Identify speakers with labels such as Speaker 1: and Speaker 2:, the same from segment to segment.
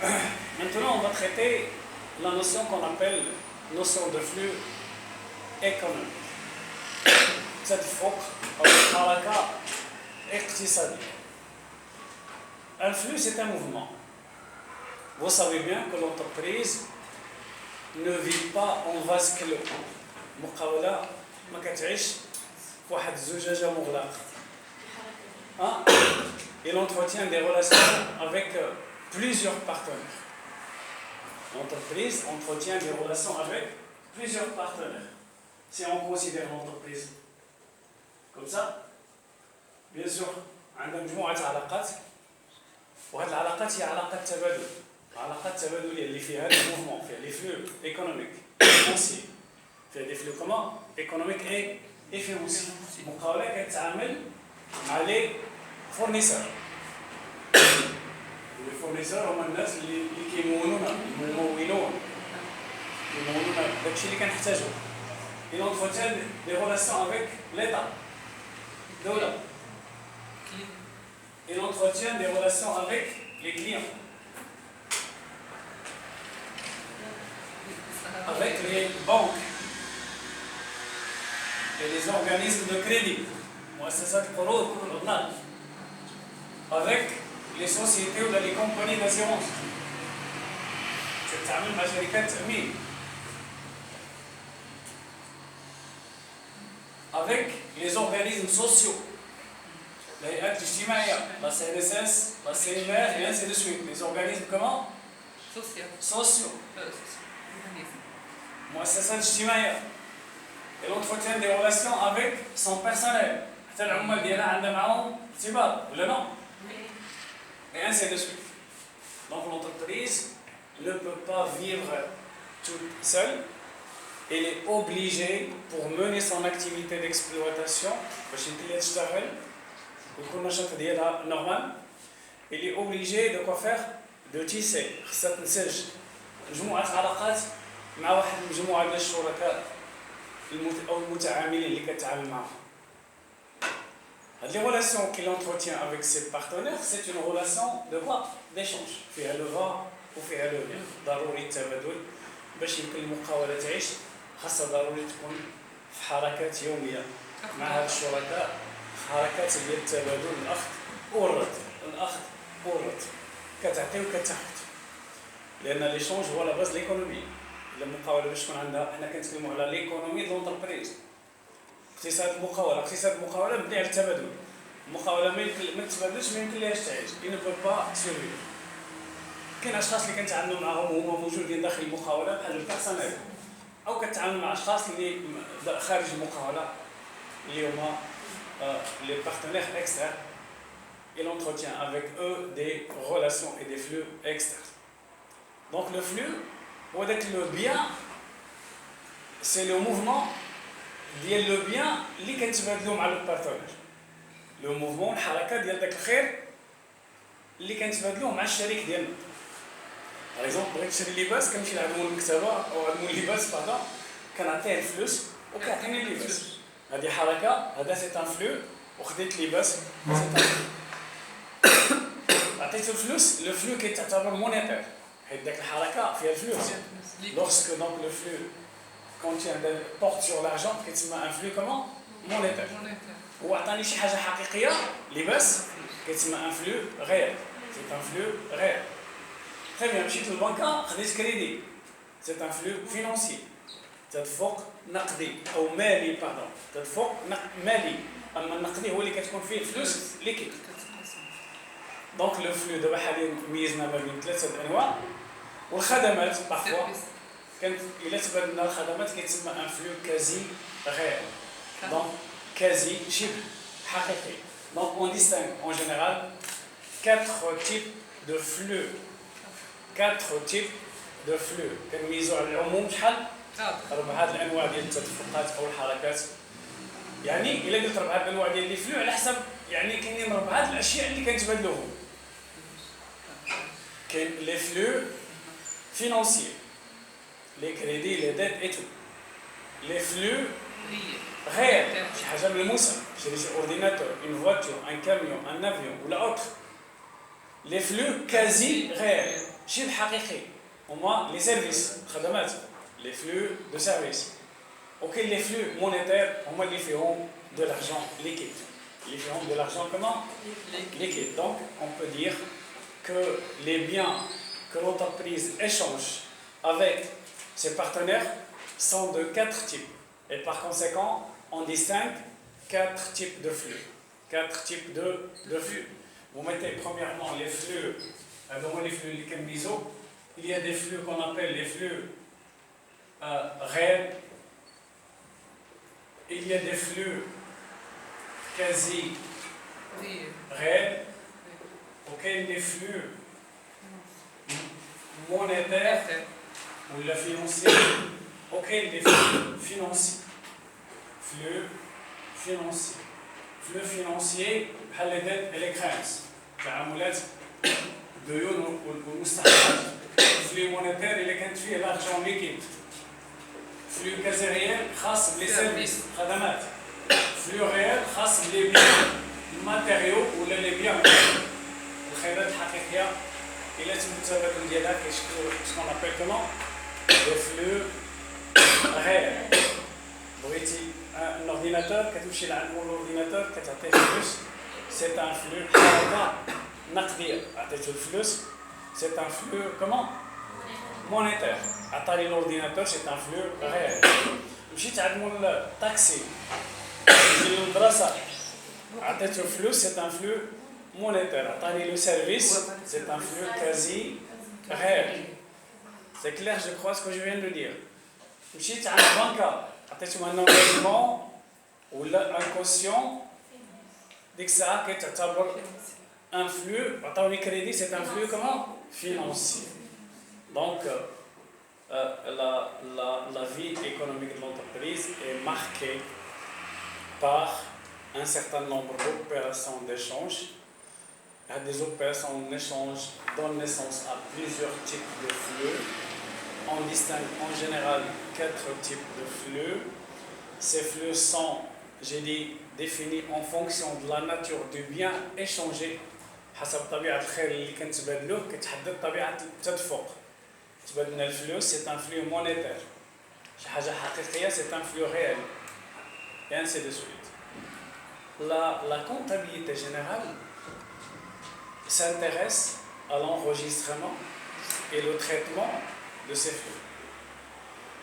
Speaker 1: Maintenant, on va traiter la notion qu'on appelle notion de flux économique. تدفق أو حركة اقتصادية. Un flux, c'est un mouvement. Vous savez bien que l'entreprise ne vit pas en vase clos. مقاولة ما كتعيش في واحد الزجاجة مغلقة. Il entretient des relations avec plusieurs partenaires. L'entreprise entretient des relations avec plusieurs partenaires. Si on considère l'entreprise comme ça, bien sûr, عندنا مجموعة علاقات وهذه العلاقات هي علاقات تبادل. علاقات تبادلية اللي فيها لي موفمون، فيها لي فلو ايكونوميك فينانسي، فيها لي فلو كومون ايكونوميك اي فينانسي. مقاولة كتعامل مع لي فورنيسور. لي فورنيسور هما الناس اللي كيمولونا، الممولون كيمولونا داكشي اللي كنحتاجو. Il entretient des relations avec l'État. دولة. Il entretient des relations avec les clients. Avec les banques et les organismes de crédit. مؤسسات القروض والأضمان. Avec les sociétés ou les compagnies d'assurance. تتعامل مع شركات تأمين. Avec les organismes sociaux, la HTML, la CNSS, la CMR et ainsi de suite. Les organismes comment? Sociaux. مؤسسات اجتماعية. Et l'entretien des relations avec son personnel. حتى العمال ديالها عندها معاهم ارتباط ولا non? Et ainsi de suite. Donc l'entreprise ne peut pas vivre toute seule. Elle est obligée, pour mener son activité d'exploitation, normal, elle est obligée de quoi faire? De tisser. مجموعة علاقات مع واحد المجموعة ديال الشركاء أو المتعاملين اللي كتعامل معهم. Les relations qu'il entretient avec ses partenaires, c'est une relation de quoi? D'échange. فيها le va ou فيها le vient. ضروري التبادل باش يمكن المقاولة تعيش. خاصة ضروري تكون في حركات يومية مع هاد الشركاء، حركات ديال التبادل، الأخذ والرد، كتعطي وكتاخد. لأن ليشونج هو لا باز ليكونومي. إلا المقاولة باش تكون عندها، حنا كنتكلموا على ليكونومي دو لونتربريز. اقتصاد المقاولة مبني على التبادل. المقاولة ما تتبادلش، ما يمكن ليهاش تعيش. إي نو بو با سيرفيف. كاين أشخاص اللي كنتعاملوا معاهم وهما موجودين داخل المقاولة بحال البيرسونيل. أو كتعامل مع أشخاص اللي خارج المقاولة اللي هما les partenaires externes. Il entretient avec eux des relations et des flux externes. Donc le flux, ou le bien, c'est le mouvement ديال le bien اللي كنتبادلوا مع le partenaire. Le mouvement الحركة ديال داك الخير اللي كنتبادلوه مع الشريك ديالنا. Par exemple, بغيت نشري لباس كنمشي لعند مول المكتبة أو عند مول اللباس باردون كنعطيه الفلوس وكيعطيني اللباس. هذه حركة، هذا سي ان فلو، وخديت لباس سي ان فلو. عطيته الفلوس، لو فلو كيتعتبر مونيتير حيت داك الحركة فيها الفلوس. Lorsque donc le flux contient porte sur l'argent كيتسمى ان فلو كومون مونيتير. هو عطاني شي حاجة حقيقية لباس كيتسمى ان فلو غير. سي ان فلو غير. Très bien, مشيت للبنكة خديت كريدي. C'est un flux financier. تدفق نقدي أو مالي باردون. تدفق مالي. أما النقدي هو اللي كتكون فيه الفلوس ليكيد. دونك لو فلو دابا حاليا ميزنا ما بين ثلاثة أنواع. والخدمات بارفوا كانت إلا تبادلنا الخدمات كيتسمى ان فلو كازي غير. دونك كازي شبه حقيقي. دونك on distingue en général 4 types de flux. 4 types de flux. كنميزو على العموم شحال؟ 4 الانواع ديال التدفقات او الحركات. يعني الا قلت 4 الانواع ديال لي فلو على حسب يعني كاينين 4 الاشياء اللي كنتبادلوهم. كاين لي فلو فينانسيي، لي كريدي، لي ديت اي تو. لي فلو غير شي حاجه ملموسه، شي اورديناتور، اون فواتور، ان كاميون، ان افيون ولا اوتر. Les flux quasi réels, الشيء الحقيقي هما لي سيرفيس خدمات لي فلو دو سيرفيس وكاين لي فلو مونيتير هما اللي فيهم de l'argent liquide. Ils font de l'argent comment? Liquide. Donc, on peut dire que les biens que l'entreprise échange avec ses partenaires sont de 4 types. Et par conséquent, on distingue 4 types de flux. 4 types de flux. Vous mettez premièrement les flux, il y a des flux qu'on appelle les flux réels. Il y a des flux quasi réels. Auxquels des flux monétaires ou la financier. Auxquels des flux financiers. Flux financiers. Flux financiers, les dettes et les créances. تعاملات ديون والمستحقات. Flux monétaire, il est quand فيه l'argent liquide. Flux quasi réel, خاص بلي سيرفيس خدمات. Flux réel خاص بلي بيان ماتيريو ولا لي بيان الخدمات الحقيقيه الا تم التبادل ديالها كيشكلوا سكون ابل كومون لي فلو غير بغيتي ان اورديناتور كتمشي لعند الاورديناتور كتعطيه فلوس سي ان فلو حركه نقديه عطيتو الفلوس سي ان فلو كومون مونيتير عطاني الاورديناتور سي ان فلو غير مشيت عند مول الطاكسي ديال المدرسه عطيتو الفلوس سي ان فلو monétaire. Attendez, le service, c'est un flux quasi réel. C'est clair, je crois, ce que je viens de dire. Si tu as un banque, un engagement ou un caution, dès que ça a un flux, attendez, crédit, c'est un flux comment? Financier. Donc, la vie économique de l'entreprise est marquée par un certain nombre d'opérations d'échange. Des opérations d'échange donnent naissance à plusieurs types de flux. On distingue en général 4 types de flux. Ces flux sont, j'ai dit, définis en fonction de la nature du bien échangé. حسب طبيعة الخير اللي كنتبادلوه كتحدد طبيعة التدفق. تبادلنا الفلوس c'est un flux monétaire. شي حاجة حقيقية c'est un flux réel. Et ainsi de suite. La comptabilité générale s'intéresse à l'enregistrement et le traitement de ces flux.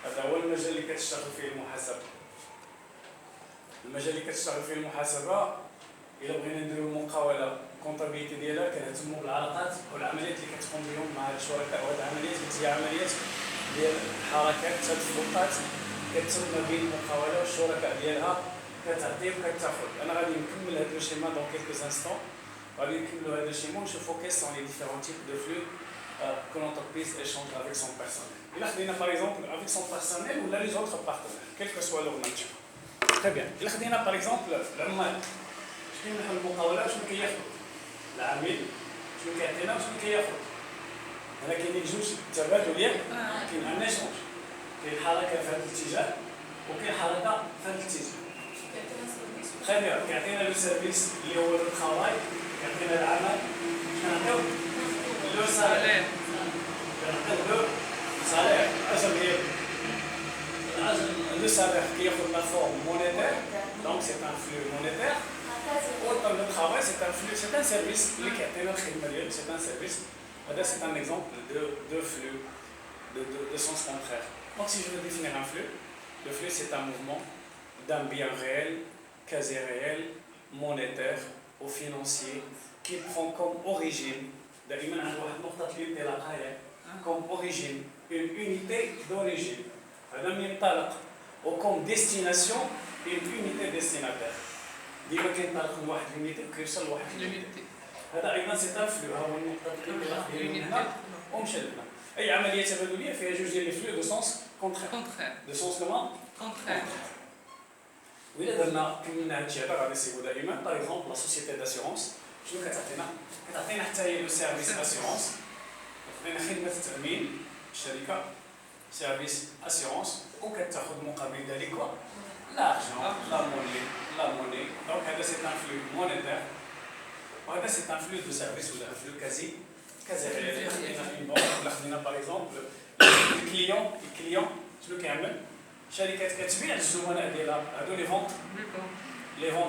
Speaker 1: هذا هو المجال اللي كتشتغل فيه المحاسبة. المجال اللي كتشتغل فيه المحاسبة إلا بغينا نديرو المقاولة الكونطابيليتي ديالها كنهتمو بالعلاقات والعمليات اللي كتقوم بهم مع الشركاء وهاد العمليات هي عمليات ديال حركات تدفقات كتتم ما بين المقاولة والشركاء ديالها كتعطي وكتاخذ. أنا غادي نكمل هاد لو شيما دون كيلكوز انستون. غادي نكملوا هذا الشيء ونشوفوا كيس سون لي ديفيرون تيب دو فلو كو لونتربريز échange avec son personnel. إلا خدينا باغ اكزومبل avec son personnel ولا لي زوتر بارتنير كيل كو سوا لور ناتور. تري بيان. إلا خدينا باغ اكزومبل العمال شكون كينحل المقاولة شنو كياخذ؟ العميل شنو كيعطينا وشنو كياخذ؟ هنا كاينين جوج تبادل ياك كاين ان ايشونج كاين حركة في هذا الاتجاه وكاين حركة في هذا الاتجاه. تري بيان كيعطينا لو سيرفيس اللي هو لو طراي كيعطينا العمل كنعطيو لو سالير كنعطيو لو سالير اجر ديالو لو سالير كياخذ لا فورم مونيتير دونك سي ان فلو مونيتير autant le travail c'est un flux c'est un service اللي كيعطينا الخدمه ديالو c'est un service هذا c'est un exemple de flux de sens contraire. Donc si je veux définir un flux, le flux c'est un mouvement d'un bien réel, quasi réel, monétaire ou financier qui prend comme origine دائما عند واحد النقطة اللي تلاقاها comme origine une unité d'origine هذا ينطلق ou comme destination une unité destinataire. ديما كينطلق من واحد لونيتي وكيوصل لواحد لونيتي. هذا ايضا سي ان فلو ها هو النقطة اللي تلاقاها من هنا ومشى لهنا. أي عملية تبادلية فيها جوج ديال لي فلو دو سونس كونترير. دو سونس كومون؟ كونترير. وإلا درنا كملنا هادشي هذا غادي نسيبو دائما باغ اكزومبل لا سوسيتي داسيغونس شنو كتعطينا؟ كتعطينا حتى هي لو سيرفيس اسيغونس كتعطينا خدمة التأمين الشركة سيرفيس اسيغونس وكتاخذ مقابل ذلك l'argent, la monnaie. Donc c'est un flux monétaire. C'est un flux de service ou un flux quasi réel. Il y a une banque عندنا باغ اكزومبل الكليون شنو كيعمل شركات كتبيع للزملاء ديالها هادو لي فونت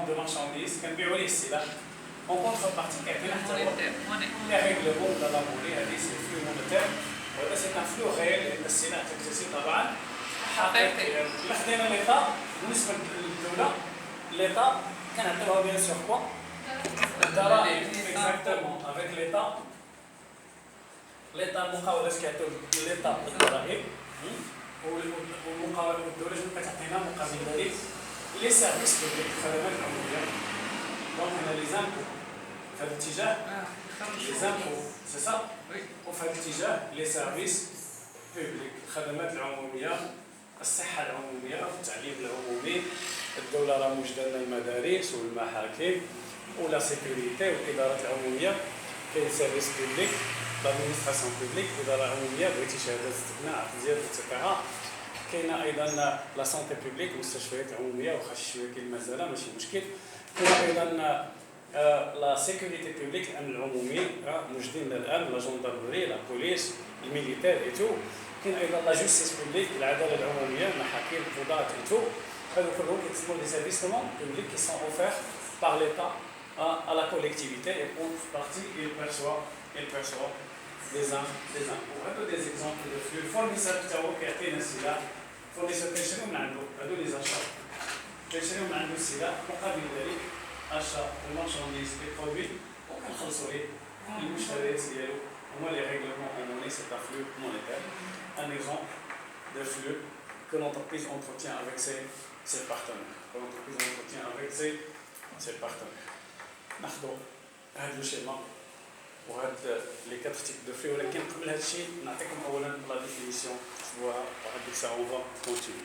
Speaker 1: دو مارشانديز كنبيعوا ليه السلاح اون كونتر بارتي كيعطينا حتى هو لي ريغلمون ولا لا موني هادي سي فلو مونيتير وهذا سي ان فلو غير لان السلاح تكتسي طبعا حقيقي الا خدينا ليطا بالنسبه للدوله ليطا كنعطيوها بيان سور كوا الضرائب اكزاكتومون افيك ليطا المقاولات كيعطيو ليطا الضرائب والمقاولات والدوله شنو كتعطينا مقابل ذلك لي سيرفيس بوبليك الخدمات العموميه دونك هنا لي زامبو في هذا الاتجاه لي زامبو سي سا وفي هذا الاتجاه لي سيرفيس بوبليك الخدمات العموميه الصحه العموميه التعليم العمومي الدوله راه موجده لنا المدارس والمحاكم ولا سيكوريتي والادارات العموميه كاين سيرفيس بوبليك لادمينستراسيون بوبليك اداره عموميه بغيتي شهاده استثناء عقد زياده اكسيتيرا كاينه ايضا لا سونتي بوبليك المستشفيات العموميه واخا شي شويه كاين مازال ماشي مشكل كاين ايضا لا سيكوريتي بوبليك الامن العمومي موجودين الان لا جوندارمري لا بوليس الميليتير اي تو كاين ايضا لا جوستيس بوبليك العداله العموميه المحاكم القضاة اي تو هادو كلهم كيتسموا دي سيرفيس بوبليك كي سون اوفير par l'État à la collectivité et pour partie il perçoit des impôts. هادو des exemples de flux الفورنيسور حتى هو كيعطينا السلع الفورنيسور كنشريو من عنده هادو لي زاشا كنشريو من عنده السلع مقابل ذلك اشا المارشانديز لي برودوي وكنخلصوا ليه المشتريات ديالو هما لي ريغلمون موني سي ان flux monétaire un exemple de flux que l'entreprise entretient avec ses partenaires que l'entreprise entretient avec ses partenaires ناخذوا هذا الشيما وهاد لي كاتر تيب دو فلو ولكن قبل هذا الشيء نعطيكم اولا لا ديفينيسيون تشوفوها واحد ديك الساعه اون فا كونتينيو